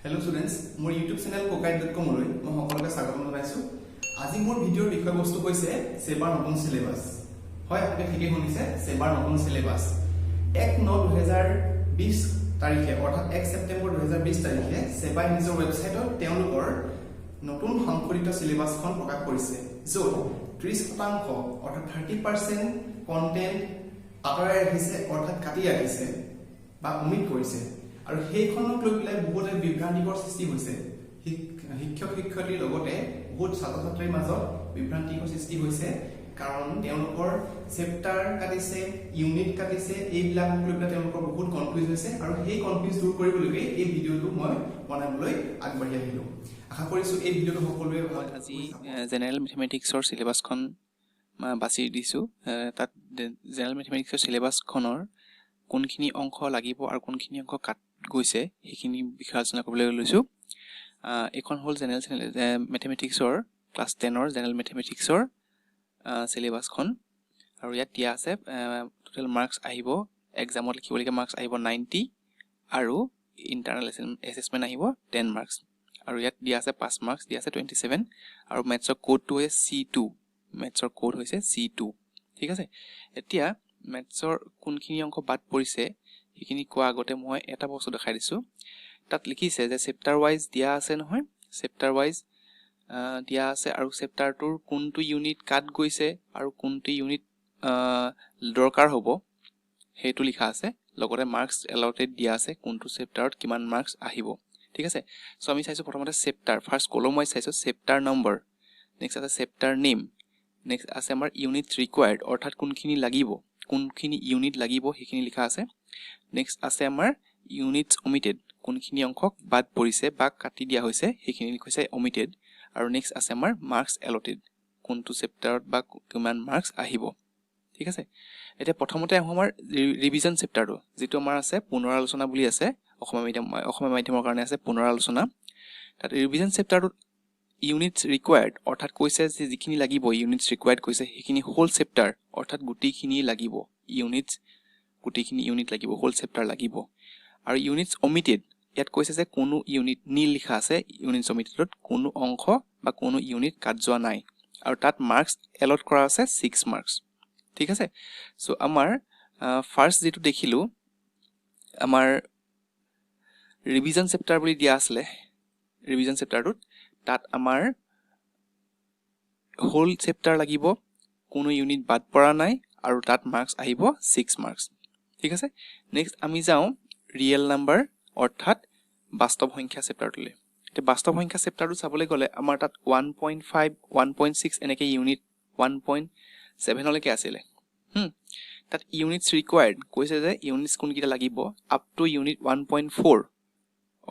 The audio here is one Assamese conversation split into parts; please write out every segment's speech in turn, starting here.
Hello students, মোৰ YouTube channel kokai.com লৈ মই সকলোকে স্বাগতম জনাইছো। আজি মোৰ ভিডিঅ'ৰ বিষয়বস্তু হৈছে সেবাৰ নতুন সিলেবাস। হয়, আপুনি ঠিকই শুনিছে, সেবাৰ নতুন সিলেবাস। 1/9/2020 তাৰিখে অৰ্থাৎ 1 ছেপ্টেম্বৰ 2020 তাৰিখে সেবাই নিজৰ ৱেবছাইটত তেওঁলোকৰ নতুন সংশোধিত সিলেবাসখন প্ৰকাশ কৰিছে। য'ত 30% অৰ্থাৎ 30% কন্টেন্ট আঁতৰাই ৰাখিছে অৰ্থাৎ কাটি ৰাখিছে বা omit কৰিছে। আৰু সেইখনক লৈ পেলাই বহুতে বিভ্ৰান্তিকৰ সৃষ্টি হৈছে। শিক্ষক শিক্ষয়িত্ৰীৰ লগতে বহুত ছাত্ৰ ছাত্ৰীৰ মাজত বিভ্ৰান্তিকৰ সৃষ্টি হৈছে কাৰণ তেওঁলোকৰ চেপ্টাৰ কাটিছে, ইউনিট কাটিছে, এইবিলাকক লৈ পেলাই তেওঁলোকৰ বহুত কনফিউজ হৈছে আৰু সেই কনফিউজ দূৰ কৰিবলৈ এই ভিডিঅ'টো মই বনাবলৈ আগবাঢ়ি আহিলো। আশা কৰিছো এই ভিডিঅ'টো সকলোৱে আজি জেনেৰেল মেথমেটিক্সৰ সিলেবাসখন বাছি দিছো। তাত জেনেৰেল মেথমেটিক্সৰ সিলেবাসখনৰ কোনখিনি অংশ লাগিব আৰু কোনখিনি অংশ কাট গৈছে সেইখিনি বিষয়ে আলোচনা কৰিবলৈ লৈছো। এখন হ'ল জেনেৰেল মেথমেটিক্সৰ ক্লাছ 10ৰ জেনেৰেল মেথমেটিক্সৰ সিলেবাসখন আৰু ইয়াত দিয়া আছে টোটেল মাৰ্কছ আহিব, এক্সামত লিখিবলগীয়া মাৰ্কছ আহিব 90 আৰু ইণ্টাৰনেল এছেছমেণ্ট আহিব 10 মাৰ্কছ আৰু ইয়াত দিয়া আছে 5 মাৰ্কছ দিয়া আছে 27 আৰু মেথছৰ কোডটো হৈছে C2, মেথছৰ কোড হৈছে C2। ঠিক আছে, এতিয়া মেথছৰ কোনখিনি অংশ বাদ পৰিছে সেইখিনি কোৱা আগতে মই এটা বস্তু দেখাই দিছো। তাত লিখিছে যে চেপ্টাৰ ওয়াইজ দিয়া আছে নহয়, চেপ্টাৰ ওয়াইজ দিয়া আছে আৰু চেপ্টাৰটোৰ কোনটো ইউনিট কাট গৈছে আৰু কোনটো ইউনিট দৰকাৰ হ'ব সেইটো লিখা আছে। লগতে মাৰ্কছ এলটেড দিয়া আছে কোনটো চেপ্টাৰত কিমান মাৰ্কছ আহিব। ঠিক আছে, সো আমি চাইছো প্ৰথমতে চেপ্টাৰ, ফাৰ্স্ট কলম ওয়াইজ চাইছো চেপ্টাৰ নম্বৰ, নেক্সট আছে চেপ্টাৰ নেম, নেক্সট আছে আমাৰ ইউনিটছ ৰিকোয়াৰ্ড অৰ্থাৎ কোনখিনি লাগিব, কোনখিনি ইউনিট লাগিব সেইখিনি লিখা আছে। নেক্সট আছে আমাৰ ইউনিটছ ওমিটেড, কোনখিনি অংশক বাদ পৰিছে বা কাটি দিয়া হৈছে সেইখিনি লিখা ওমিটেড আৰু নেক্সট আছে আমাৰ মাৰ্কছ এলটেড, কোনটো চেপ্টাৰত বা কিমান মাৰ্কছ আহিব। ঠিক আছে, এতিয়া প্ৰথমতে আহো আমাৰ ৰিভিজন চেপ্টাৰটো, যেটো আমাৰ আছে পুনৰালোচনা বুলি আছে, অসমীয়া মাধ্যমৰ কাৰণে আছে পুনৰালোচনা। তাত ৰিভিজন চেপ্টাৰটোত ইউনিটছ ৰিকোয়াৰ্ড অৰ্থাৎ কৈছে যে যিখিনি লাগিব ইউনিটছ ৰিকোয়াৰ্ড কৈছে সেইখিনি হোল চেপ্টাৰ অৰ্থাৎ গোটেইখিনি লাগিব, ইউনিটছ গোটেইখিনি ইউনিট লাগিব, হোল চেপ্টাৰ লাগিব। আৰু ইউনিটছ ওমিটেড ইয়াত কৈছে যে কোনো ইউনিট নীল লিখা আছে, ইউনিটছ ওমিটেডত কোনো অংশ বা কোনো ইউনিট কাট যোৱা নাই আৰু তাত মাৰ্কছ এলট কৰা আছে 6 মাৰ্কছ। ঠিক আছে, সো আমাৰ ফাৰ্স্ট যেটো দেখিলো আমাৰ ৰিভিজন চেপ্টাৰ বুলি দিয়া আছিলে, ৰিভিজন চেপ্টাৰটোত তাত আমাৰ হোল চেপ্টাৰ লাগিব, কোনো ইউনিট বাদ পৰা নাই আৰু তাত মাৰ্কছ আহিব 6 মাৰ্কছ। ঠিক আছে, নেক্সট আমি যাওঁ ৰিয়েল নাম্বাৰ অৰ্থাৎ বাস্তৱ সংখ্যা চেপ্টাৰটোলৈ। এতিয়া বাস্তৱ সংখ্যা চেপ্টাৰটো চাবলৈ গ'লে আমাৰ তাত 1.5 1.6 এনেকে ইউনিট 1.7 লৈকে আছিলে। তাত ইউনিটছ ৰিকোয়াৰ্ড কৈছে যে ইউনিটছ কোনকেইটা লাগিব আপ টু ইউনিট 1.4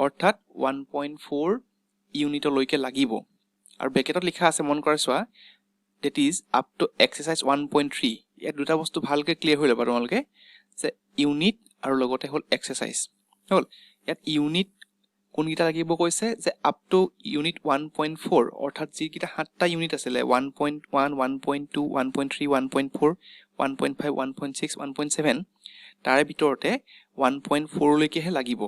অৰ্থাৎ 1.4 ইউনিটলৈকে লাগিব আৰু ব্ৰেকেটত লিখা আছে মন কৰা চোৱা, that is up to exercise 1.3। ইয়াত দুটা বস্তু ভালকে ক্লিয়াৰ হৈ ল'বা তোমালোকে যে ইউনিট আৰু লগতে হ'ল এক্সাৰসাইজ হ'ল। ইয়াত ইউনিট কোনকেইটা লাগিব কৈছে যে আপ টু ইউনিট 1.4 অৰ্থাৎ যিকেইটা 7টা ইউনিট আছিলে 1.1 1.2 1.3 1.4 1.5 1.6 1.7 তাৰে ভিতৰতে 1.4 লৈকেহে লাগিব।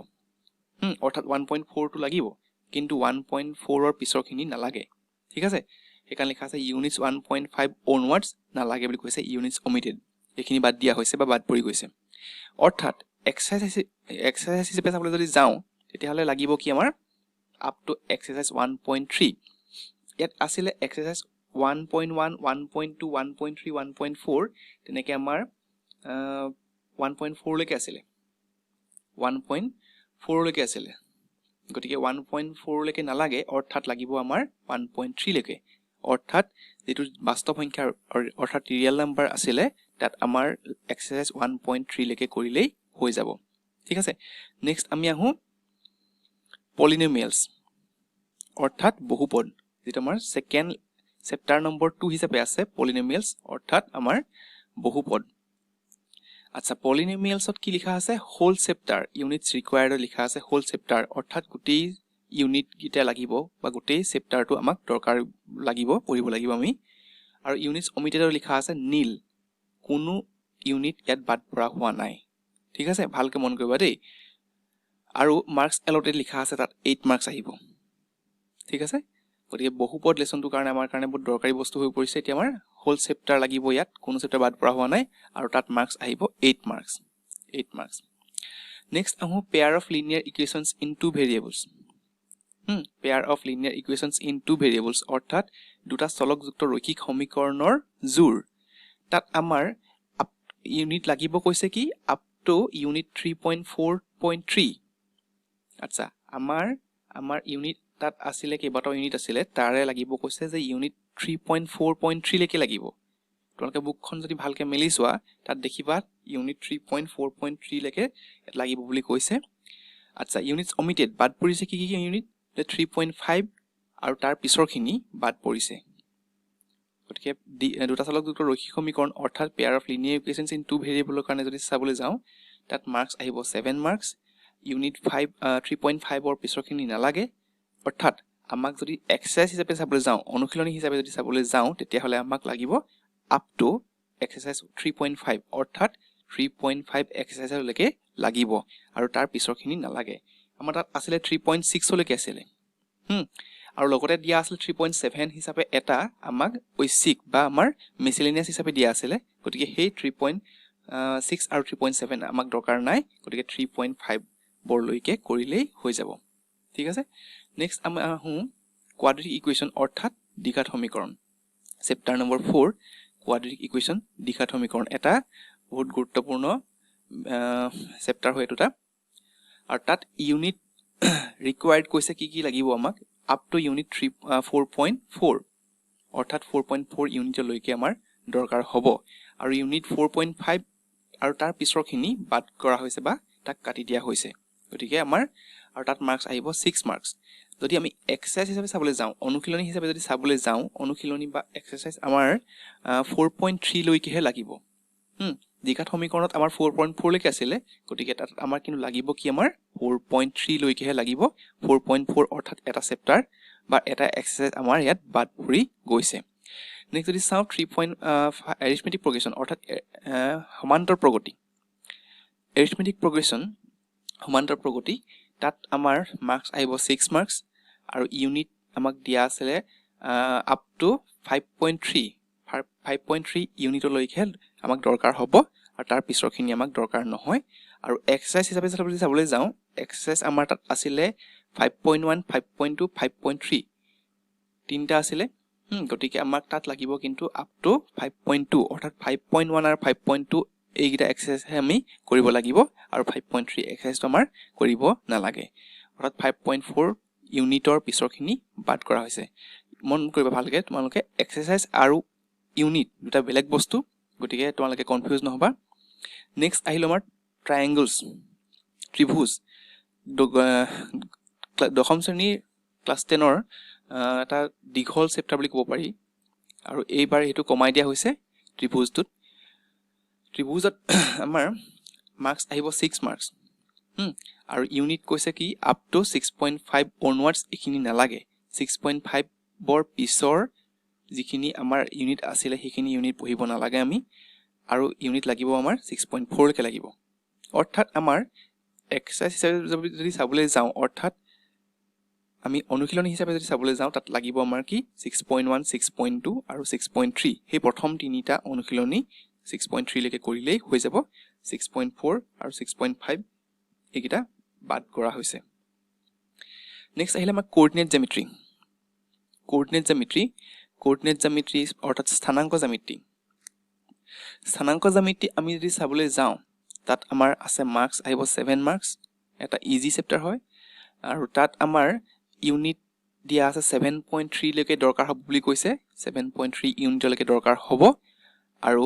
অৰ্থাৎ 1.4 টো লাগিব কিন্তু 1.4 ৰ পিছৰখিনি নালাগে। ঠিক আছে, সেইকাৰণে লিখা আছে ইউনিটছ 1.5 অনৱাৰ্ডছ নালাগে বুলি কৈছে, ইউনিটছ ওমিটেড এইখিনি বাদ দিয়া হৈছে বা বাদ পৰি গৈছে। অৰ্থাৎ এক্সাৰসাইজ হিচাপে চাবলৈ যদি যাওঁ তেতিয়াহ'লে লাগিব কি আমাৰ আপ টু এক্সাৰসাইজ 1.3। ইয়াত আছিলে এক্সাৰসাইজ 1.1 1.2 1.3 1.4 তেনেকে আমাৰ 1.4 লৈকে আছিলে, 1.4 লৈকে আছিলে, গতিকে 1.4 লৈকে নালাগে অৰ্থাৎ লাগিব আমাৰ 1.3 লৈকে। অৰ্থাৎ যেটো বাস্তৱ সংখ্যা অৰ্থাৎ ৰিয়েল নাম্বাৰ আছিলে তাত আমাৰ এক্সাৰসাইজ 1.3 লৈকে কৰিলেই হৈ যাব। ঠিক আছে, নেক্সট আমি আহো পলিনোমিয়েলছ অৰ্থাৎ বহুপদ, যেটো আমাৰ সেকেন্ড চেপ্টাৰ নম্বৰ 2 হিচাপে আছে পলিনোমিয়েলছ অৰ্থাৎ আমাৰ বহুপদ। আচ্ছা, পলিনোমিয়েলছত কি লিখা আছে হোল চেপ্টাৰ, ইউনিটছ ৰিকোয়াৰ্ড লিখা আছে হোল চেপ্টাৰ অৰ্থাৎ গোটেই ইউনিট গিটা লাগিব বা গোটেই চেপ্টাৰটো আমাক দৰকাৰ লাগিব, পঢ়িব লাগিব আমি। আৰু ইউনিটছ ওমিটেডৰ লিখা আছে নীল, কোনো ইউনিট ইয়াত বাদ পৰা হোৱা নাই। ঠিক আছে, ভালকে মন কৰিবা দেই। আৰু মাৰ্কছ এলটেড লিখা আছে তাত 8 মাৰ্কছ আহিব ঠিক আছে গতিকে বহুপদ লেসনটোৰ কাৰণে আমাৰ কাৰণে বহুত দৰকাৰী বস্তু হৈ পৰিছে এতিয়া আমাৰ হোল চেপ্টাৰ লাগিব ইয়াত কোনো চেপ্টাৰ বাদ পৰা হোৱা নাই আৰু তাত মাৰ্কছ আহিব 8 মাৰ্কছ নেক্সট আহো pair of linear equations in two variables pair of linear equations in two variables অৰ্থাৎ দুটা চলকযুক্ত ৰৈখিক সমীকৰণৰ জোৰ তাত আমাৰ ইউনিট লাগিব কৈছে কি আপ টু ইউনিট 3.4.3 আচ্ছা আমাৰ ইউনিট তাত আছিলে কেইবাটাও ইউনিট আছিলে তাৰে লাগিব কৈছে যে ইউনিট 3.4.3 লৈকে লাগিব তোমালোকে বুকখন যদি ভালকে মেলি চোৱা তাত দেখিবা ইউনিট 3.4.3 লৈকে লাগিব বুলি কৈছে আচ্ছা ইউনিটছ অমিটেড বাদ পৰিছে কি ইউনিট 3.5 আৰু তাৰ পিছৰখিনি বাদ পৰিছে গতিকে দুটা চলকযুক্ত ৰৈখিক সমীকৰণ অৰ্থাৎ pair of linear equations in two ভেৰিয়েবলৰ কাৰণে যদি চাবলৈ যাওঁ তাত মাৰ্কছ আহিব 7 মাৰ্কছ ইউনিট 3.5 ৰ পিছৰখিনি নালাগে অৰ্থাৎ আমাক যদি এক্সাৰসাইজ হিচাপে চাবলৈ যাওঁ অনুশীলনী হিচাপে যদি চাবলৈ যাওঁ তেতিয়াহ'লে আমাক লাগিব আপ টু এক্সাৰসাইজ 3.5 অৰ্থাৎ 3.5 এক্সাৰসাইজলৈকে লাগিব আৰু তাৰ পিছৰখিনি নালাগে আমাৰ তাত আছিলে 3.6 লৈকে আছিলে আৰু লগতে দিয়া আছিল 3.7 হিচাপে এটা আমাক ঐচ্ছিক বা আমাৰ মিসেলেনিয়াস হিচাপে দিয়া আছিলে গতিকে সেই 3.6 আৰু 3.7 আমাক দৰকাৰ নাই গতিকে 3.5 বৰলৈকে কৰিলেই হৈ যাব ঠিক আছে নেক্সট আমি আহো কোৱাড্ৰেটিক ইকুৱেশ্যন অৰ্থাৎ দ্বিঘাত সমীকৰণ চেপ্টাৰ নম্বৰ 4 কোৱাড্ৰেটিক ইকুৱেশ্যন দ্বিঘাত সমীকৰণ এটা বহুত গুৰুত্বপূৰ্ণ চেপ্টাৰ হয় এটা আৰু তাত ইউনিট ৰিকোয়াৰ্ড কৈছে কি লাগিব আমাক আপ টু ইউনিট 4.4 অৰ্থাৎ 4.4 ইউনিটলৈকে আমাৰ দৰকাৰ হ'ব আৰু ইউনিট 4.5 আৰু তাৰ পিছৰখিনি বাদ কৰা হৈছে বা তাক কাটি দিয়া হৈছে গতিকে আমাৰ আৰু তাত মাৰ্কছ আহিব 6 মাৰ্কছ যদি আমি এক্সাৰসাইজ হিচাপে চাবলৈ যাওঁ অনুশীলনী হিচাপে যদি চাবলৈ যাওঁ অনুশীলনী বা এক্সাৰসাইজ আমাৰ 4.3 লৈকেহে লাগিব দ্বিঘাত সমীকৰণত আমাৰ 4.4 লৈকে আছিলে গতিকে তাত আমাৰ কিন্তু লাগিব কি আমাৰ 4.3 লৈকেহে লাগিব 4.4 অৰ্থাৎ এটা চেপ্টাৰ বা এটা এক্সাৰসাইজ আমাৰ ইয়াত বাদ পৰি গৈছে নেক্সট যদি চাওঁ 3. এৰিথমেটিক প্ৰগ্ৰেশ্যন অৰ্থাৎ সমান্তৰ প্ৰগতি এৰিথমেটিক প্ৰগ্ৰেশ্যন সমান্তৰ প্ৰগতি তাত আমাৰ মাৰ্কছ আহিব 6 মাৰ্কছ আৰু ইউনিট আমাক দিয়া আছিলে আপ টু 5.3 ইউনিটলৈকে আমাক দৰকাৰ হ'ব আৰু তাৰ পিছৰখিনি আমাক দৰকাৰ নহয় আৰু এক্সাৰসাইজ হিচাপে যদি চাবলৈ যাওঁ এক্সাৰসাইজ আমাৰ তাত আছিলে 5.1 5.2 5.3 তিনিটা আছিলে গতিকে আমাক তাত লাগিব কিন্তু আপ টু 5.2 অৰ্থাৎ 5.1 আৰু 5.2 এইকেইটা এক্সাৰসাইজ আমি কৰিব লাগিব আৰু 5.3 এক্সাৰসাইজটো আমাৰ কৰিব নালাগে অৰ্থাৎ 5.4 ইউনিটৰ পিছৰখিনি বাদ কৰা হৈছে মন কৰিবা ভালকে তোমালোকে এক্সাৰসাইজ আৰু ইউনিট দুটা বেলেগ বস্তু গতিকে তোমালোকে কনফিউজ নহবা নেক্সট আহিল আমাৰ ট্ৰায়াঙ্গলছ ত্ৰিভুজ দশম শ্ৰেণীৰ ক্লাছ 10ৰ এটা দীঘল চেপ্টাৰ বুলি ক'ব পাৰি আৰু এইবাৰ সেইটো কমাই দিয়া হৈছে ত্ৰিভুজত আমাৰ মাৰ্কছ আহিব 6 মাৰ্কছ আৰু ইউনিট কৈছে কি আপ টু 6.5 অনৱাৰ্ডছ এইখিনি নালাগে 6.5 বৰ পিছৰ যিখিনি আমাৰ ইউনিট আছিলে সেইখিনি ইউনিট পঢ়িব নালাগে আমি আৰু ইউনিট লাগিব আমাৰ 6.4 লৈকে লাগিব অৰ্থাৎ আমাৰ এক্সাৰসাইজ হিচাপে যদি চাবলৈ যাওঁ অৰ্থাৎ আমি অনুশীলনী হিচাপে যদি চাবলৈ যাওঁ তাত লাগিব আমাৰ কি 6.1 6.2 আৰু 6.3 সেই প্ৰথম তিনিটা অনুশীলনী 6.3 লৈকে কৰিলেই হৈ যাব 6.4 আৰু 6.5 এইকেইটা বাদ কৰা হৈছে নেক্সট আহিলে আমাৰ কোঅৰ্ডিনেট জ্যামিতি অৰ্থাৎ স্থানাংক জ্যামিতি আমি যদি চাবলৈ যাওঁ তাত আমাৰ আছে মাৰ্কছ আহিব 7 মাৰ্কছ এটা ইজি চেপ্টাৰ হয় আৰু তাত আমাৰ ইউনিট দিয়া আছে 7.3 লৈকে দৰকাৰ হ'ব বুলি কৈছে 7.3 ইউনিটলৈকে দৰকাৰ হ'ব আৰু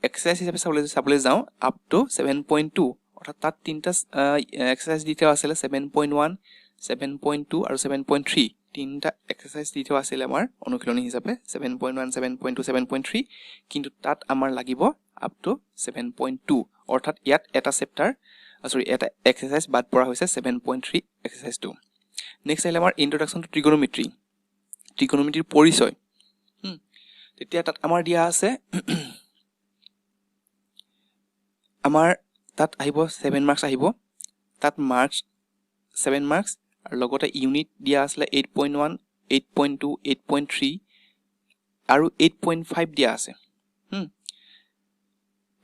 এক্সাৰসাইজ হিচাপে চাবলৈ যাওঁ আপ টু 7.2 অৰ্থাৎ তাত তিনিটা এক্সাৰসাইজ দি থোৱা আছিলে 7.1 7.2 আৰু 7.3 তিনিটা এক্সাৰসাইজ দি থোৱা আছিলে আমাৰ অনুশীলনী হিচাপে 7.1 7.2 7.3 কিন্তু তাত আমাৰ লাগিব আপ টু 7.2 অৰ্থাৎ ইয়াত এটা চেপ্টাৰ এটা এক্সাৰসাইজ বাদ পৰা হৈছে 7.3 এক্সাৰসাইজটো নেক্সট আহিলে আমাৰ ইন্ট্ৰডাকশ্যন টু ত্ৰিকোণমিতিৰ পৰিচয় তেতিয়া তাত আমাৰ দিয়া আছে আমাৰ তাত আহিব 7 মাৰ্কছ আহিব তাত মাৰ্কছ 7 মাৰ্কছ আৰু লগতে ইউনিট দিয়া আছিলে 8.1 8.2 8.3 আৰু 8.5 দিয়া আছে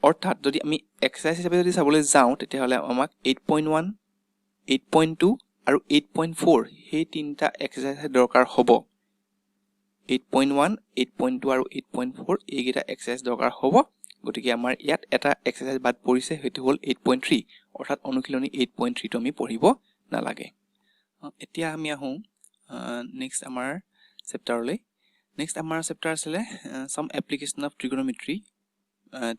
অৰ্থাৎ যদি আমি এক্সাৰসাইজ হিচাপে যদি চাবলৈ যাওঁ তেতিয়াহ'লে আমাক 8.1 8.2 আৰু 8.4 সেই তিনিটা এক্সাৰসাইজ দৰকাৰ হ'ব 8.1 8.2 আৰু 8.4 এইকেইটা এক্সাৰসাইজ দৰকাৰ হ'ব গতিকে আমাৰ ইয়াত এটা এক্সাৰসাইজ বাদ পৰিছে সেইটো হ'ল 8.3 অৰ্থাৎ অনুশীলনী 8.3 টো আমি পঢ়িব নালাগে এতিয়া আমি আহোঁ নেক্সট আমাৰ চেপ্টাৰলৈ নেক্সট আমাৰ চেপ্টাৰ আছিলে সাম এপ্লিকেশ্যন অফ ট্ৰিগোনোমেট্ৰি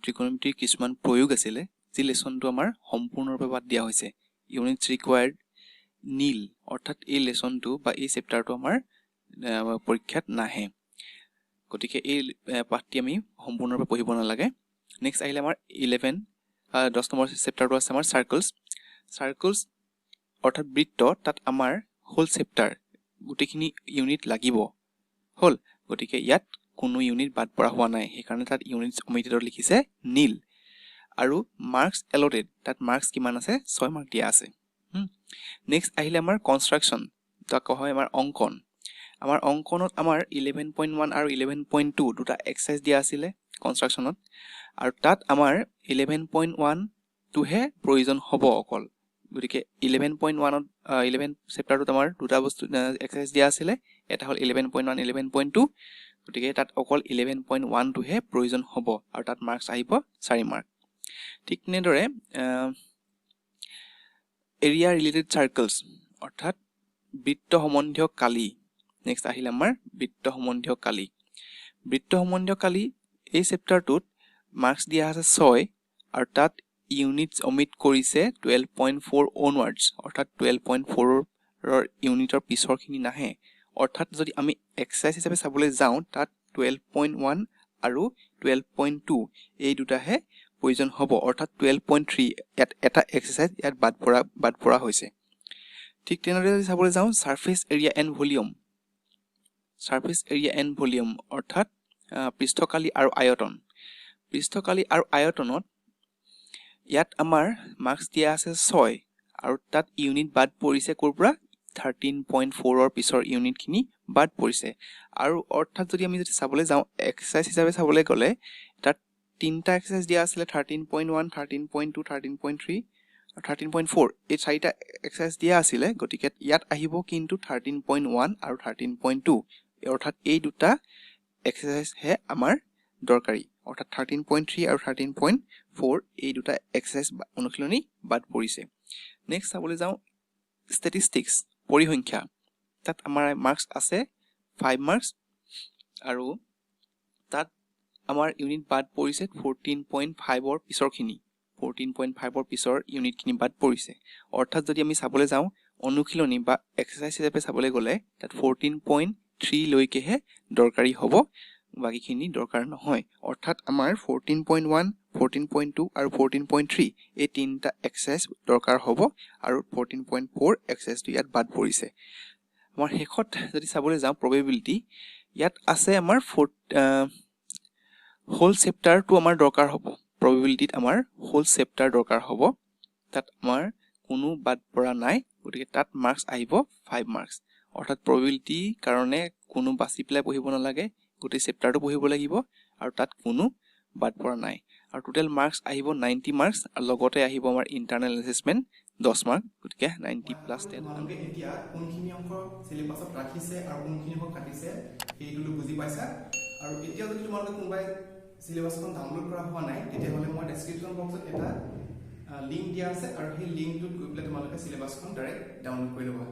ট্ৰিগোনোমেট্ৰিৰ কিছুমান প্ৰয়োগ আছিলে যি লেসনটো আমাৰ সম্পূৰ্ণৰূপে বাদ দিয়া হৈছে ইউনিটছ ৰিকোয়াৰ্ড নীল অৰ্থাৎ এই লেসনটো বা এই চেপ্টাৰটো আমাৰ পৰীক্ষাত নাহে গতিকে এই পাঠটি আমি সম্পূৰ্ণৰূপে পঢ়িব নালাগে নেক্সট আহিলে আমাৰ 10 নম্বৰ চেপ্টাৰটো আছে আমাৰ সাৰ্কলছ অৰ্থাৎ বৃত্ত তাত আমাৰ হোল চেপ্টাৰ গোটেইখিনি ইউনিট লাগিব হল গতিকে ইয়াত কোনো ইউনিট বাদ পৰা হোৱা নাই সেইকাৰণে তাত ইউনিটছ অমিটেডত লিখিছে নীল আৰু মাৰ্কস এলটেড তাত মাৰ্কস কিমান আছে 6 মাৰ্ক দিয়া আছে নেক্সট আহিলে আমাৰ কনস্ট্ৰাকচন তাক কোৱা হয় আমাৰ অংকন আমাৰ অংকনত আমাৰ 11.1 আৰু 11.2 দুটা এক্সাৰসাইজ দিয়া আছিলে কনস্ট্ৰাকচনত আৰু তাত আমাৰ 11.1 টোহে প্ৰয়োজন হ'ব অকল গতিকে 11.1 11 চেপ্টাৰটোত আমাৰ দুটা বস্তু এক্সাৰসাইজ দিয়া আছিলে এটা হ'ল 11.1 11.2 গতিকে তাত অকল 11.1 টোহে প্ৰয়োজন হ'ব আৰু তাত মাৰ্কস আহিব 4 মাৰ্ক ঠিক তেনেদৰে এৰিয়া ৰিলেটেড সাৰ্কলছ অৰ্থাৎ বৃত্ত সম্বন্ধীয় কালি নেক্সট আহিল আমাৰ বৃত্ত সম্বন্ধীয় কালি এই চেপ্টাৰটোত মাৰ্কস দিয়া আছে 6 আৰু তাত ইউনিটছ অমিট কৰিছে 12.4 অনৱাৰ্ডছ অৰ্থাৎ 12.4 ৰ ইউনিটৰ পিছৰখিনি নাহে অৰ্থাৎ যদি আমি এক্সাৰসাইজ হিচাপে চাবলৈ যাওঁ তাত 12.1 আৰু 12.2 এই দুটাহে প্ৰয়োজন হ'ব অৰ্থাৎ 12.3 ইয়াত এটা এক্সাৰসাইজ ইয়াত বাদ পৰা হৈছে ঠিক তেনেদৰে যদি চাবলৈ যাওঁ সাৰফেস এৰিয়া এণ্ড ভলিউম অৰ্থাৎ পৃষ্ঠকালি আৰু আয়তনত ইয়াত আমাৰ মাৰ্কস দিয়া আছে 6 আৰু তাত ইউনিট বাদ পৰিছে ক'ৰ পৰা 13.4 ৰ পিছৰ ইউনিটখিনি বাদ পৰিছে আৰু অৰ্থাৎ যদি আমি চাবলৈ যাওঁ এক্সাৰসাইজ হিচাপে চাবলৈ গ'লে তাত তিনটা এক্সাৰসাইজ দিয়া আছিল 13.1 13.2 13.3 আৰু 13.4 এই চাৰিটা এক্সাৰসাইজ দিয়া আছিল গতিকে ইয়াত আহিব কিন্তু 13.1 আৰু 13.2 অৰ্থাৎ এই দুটা এক্সাৰসাইজ হে আমাৰ দৰকাৰী অৰ্থাৎ 13.3 আৰু 13.4 এই দুটা এক্সাৰসাইজ অনুশীলনী বাদ পৰিছে নেক্সট চাবলৈ যাওঁ ষ্টেটিষ্টিক্স পৰিসংখ্যা তাত আমাৰ মাৰ্কস আছে 5 মাৰ্কস আৰু তাত আমাৰ ইউনিট বাদ পৰিছে 14.5 ৰ পিছৰখিনি 14.5 ৰ পিছৰ ইউনিটখিনি বাদ পৰিছে অৰ্থাৎ যদি আমি চাবলৈ যাওঁ অনুশীলনী বা এক্সাৰসাইজ হিচাপে চাবলৈ গ'লে তাত 14.3 লৈকেহে দৰকাৰী হ'ব বাকিখিনি দৰকাৰ নহয় অৰ্থাৎ আমাৰ 14.1 14.2 আৰু 14.3 এই তিনটা এক্সাৰসাইজ দৰকাৰ হ'ব আৰু 14.4 এক্সাৰসাইজটো ইয়াত বাদ পৰিছে আমাৰ শেষত যদি চাবলৈ যাওঁ প্ৰবেবিলিটি ইয়াত আছে আমাৰ হোল চেপ্টাৰটো আমাৰ দৰকাৰ হ'ব প্ৰবেবিলিটিত আমাৰ হোল চেপ্টাৰ দৰকাৰ হ'ব তাত আমাৰ কোনো বাদ পৰা নাই গতিকে তাত মাৰ্কস আহিব 5 মাৰ্কস অৰ্থাৎ প্ৰবেবিলিটি কাৰণে কোনো বাছি পেলাই পঢ়িব নালাগে গোটেই চেপ্টাৰটো পঢ়িব লাগিব আৰু তাত কোনো বাদ পৰা নাই আৰু টোটেল মাৰ্কস আহিব 90 মাৰ্কস আৰু লগতে আহিব আমাৰ ইন্টাৰনেল এছেসমেন্ট 10 মাৰ্ক গতিকে 90 প্লাস 10 তোমালোকে এতিয়া কোনখিনি অংক সিলেবাসত ৰাখিছে আৰু কোনখিনি অংক কাটিছে এইটো বুজি পাইছা আৰু এতিয়া যদি তোমালোকে কোনবাই সিলেবাসখন ডাউনলোড কৰা হোৱা নাই তেতিয়াহ'লে মই ডেসক্ৰিপচন বক্সত এটা লিংক দিয়া আছে আৰু সেই লিংকটোত গৈ পেলাই তোমালোকে সিলেবাসখন ডাইৰেক্ট ডাউনলোড কৰি ল'বা